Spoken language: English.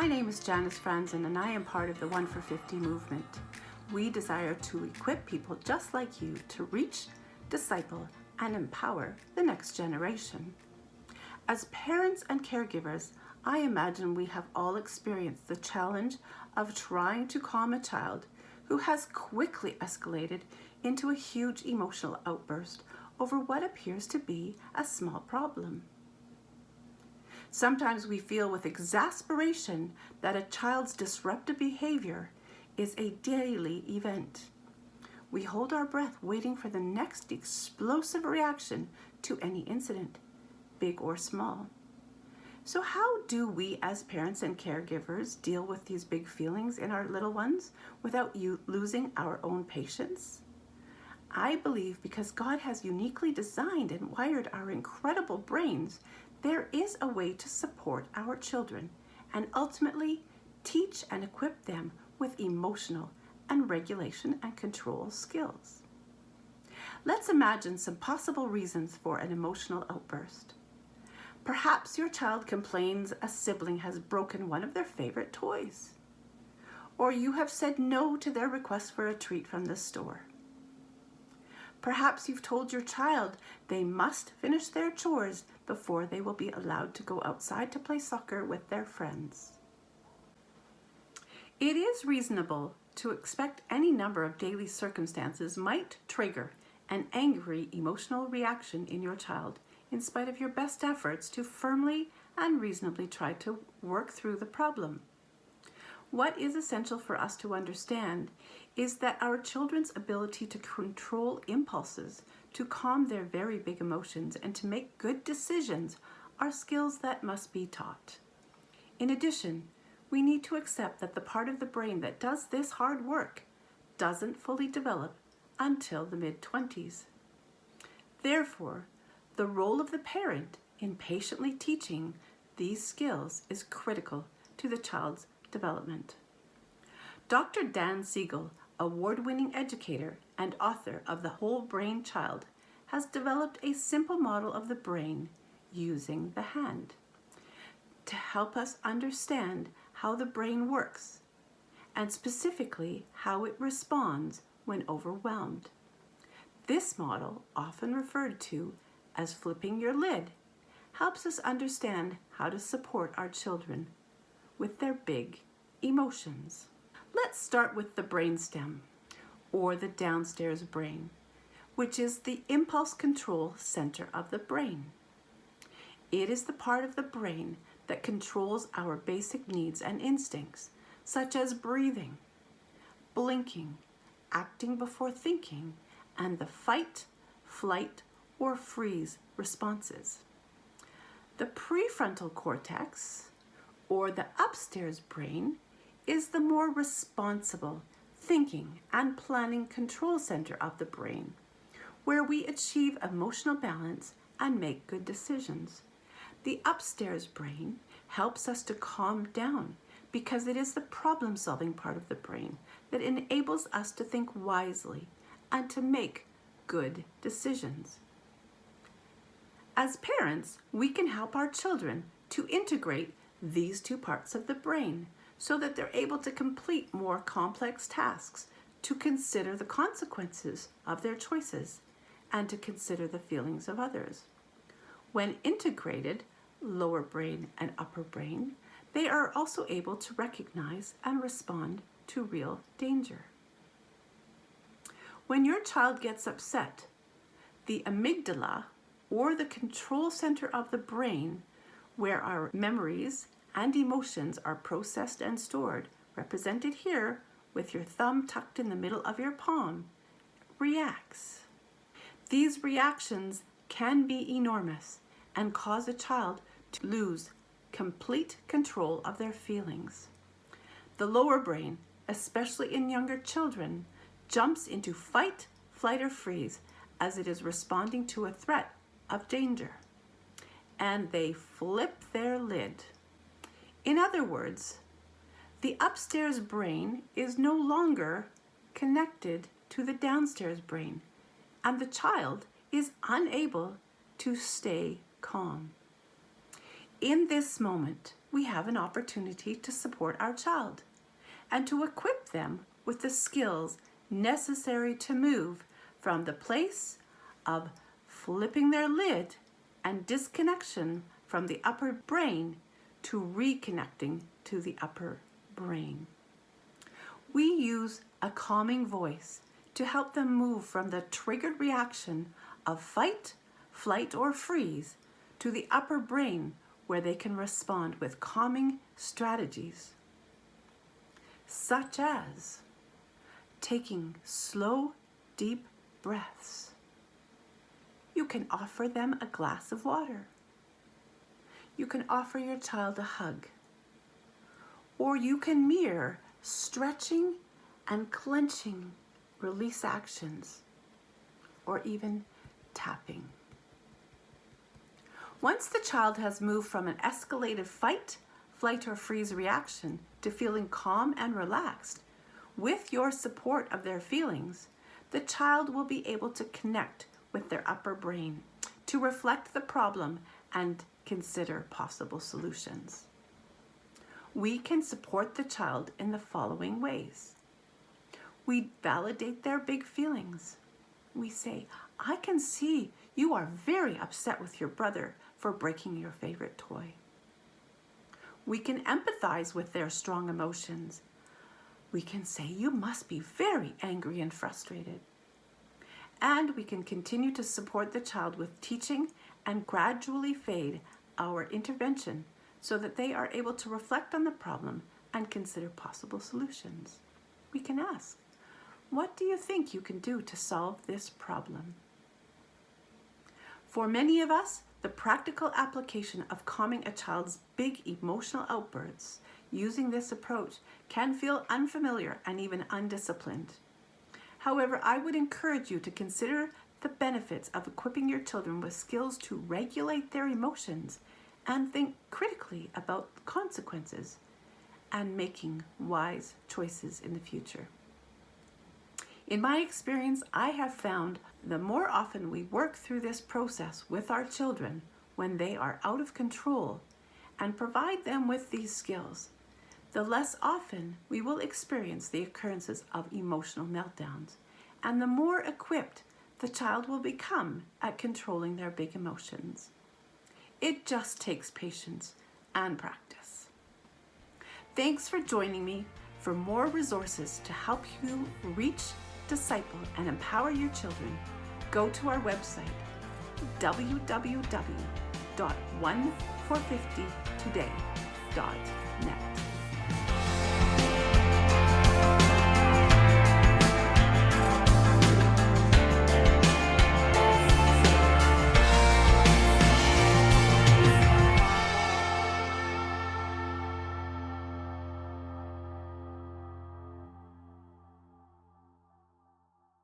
My name is Janice and I am part of the 1 for 50 movement. We desire to equip people just like you to reach, disciple, and empower the next generation. As parents and caregivers, I imagine we have all experienced the challenge of trying to calm a child who has quickly escalated into a huge emotional outburst over what appears to be a small problem. Sometimes we feel with exasperation that a child's disruptive behavior is a daily event. We hold our breath waiting for the next explosive reaction to any incident, big or small. So how do we as parents and caregivers deal with these big feelings in our little ones without losing our own patience? I believe because God has uniquely designed and wired our incredible brains, there is a way to support our children and ultimately teach and equip them with emotional and regulation and control skills. Let's imagine some possible reasons for an emotional outburst. Perhaps your child complains a sibling has broken one of their favorite toys, or you have said no to their request for a treat from the store. Perhaps you've told your child they must finish their chores before they will be allowed to go outside to play soccer with their friends. It is reasonable to expect any number of daily circumstances might trigger an angry emotional reaction in your child, in spite of your best efforts to firmly and reasonably try to work through the problem. What is essential for us to understand is that our children's ability to control impulses, to calm their very big emotions, and to make good decisions are skills that must be taught. In addition, we need to accept that the part of the brain that does this hard work doesn't fully develop until the mid-20s. Therefore, the role of the parent in patiently teaching these skills is critical to the child's development. Dr. Seigel, award-winning educator and author of The Whole Brain Child, has developed a simple model of the brain using the hand to help us understand how the brain works and specifically how it responds when overwhelmed. This model, often referred to as flipping your lid, helps us understand how to support our children with their big emotions. Let's start with the brainstem, or the downstairs brain, which is the impulse control center of the brain. It is the part of the brain that controls our basic needs and instincts, such as breathing, blinking, acting before thinking, and the fight, flight, or freeze responses. The prefrontal cortex, or the upstairs brain, is the more responsible thinking and planning control center of the brain, where we achieve emotional balance and make good decisions. The upstairs brain helps us to calm down because it is the problem-solving part of the brain that enables us to think wisely and to make good decisions. As parents, we can help our children to integrate these two parts of the brain so that they're able to complete more complex tasks, to consider the consequences of their choices, and to consider the feelings of others. When integrated, lower brain and upper brain, they are also able to recognize and respond to real danger. When your child gets upset, the amygdala, or the control center of the brain, where our memories and emotions are processed and stored, represented here with your thumb tucked in the middle of your palm, reacts. These reactions can be enormous and cause a child to lose complete control of their feelings. The lower brain, especially in younger children, jumps into fight, flight, or freeze as it is responding to a threat of danger, and they flip their lid. In other words, the upstairs brain is no longer connected to the downstairs brain, and the child is unable to stay calm. In this moment, we have an opportunity to support our child and to equip them with the skills necessary to move from the place of flipping their lid and disconnection from the upper brain to reconnecting to the upper brain. We use a calming voice to help them move from the triggered reaction of fight, flight, or freeze to the upper brain where they can respond with calming strategies, such as taking slow, deep breaths. You can offer them a glass of water. You can offer your child a hug. Or you can mirror stretching and clenching release actions, or even tapping. Once the child has moved from an escalated fight, flight, or freeze reaction to feeling calm and relaxed, with your support of their feelings, the child will be able to connect with their upper brain to reflect the problem and consider possible solutions. We can support the child in the following ways. We validate their big feelings. We say, I can see you are very upset with your brother for breaking your favorite toy. We can empathize with their strong emotions. We can say, you must be very angry and frustrated. And we can continue to support the child with teaching and gradually fade our intervention so that they are able to reflect on the problem and consider possible solutions. We can ask, what do you think you can do to solve this problem? For many of us, the practical application of calming a child's big emotional outbursts using this approach can feel unfamiliar and even undisciplined. However, I would encourage you to consider the benefits of equipping your children with skills to regulate their emotions and think critically about consequences and making wise choices in the future. In my experience, I have found the more often we work through this process with our children when they are out of control and provide them with these skills, the less often we will experience the occurrences of emotional meltdowns, and the more equipped the child will become at controlling their big emotions. It just takes patience and practice. Thanks for joining me. For more resources to help you reach, disciple, and empower your children, go to our website, www.1for50today.net.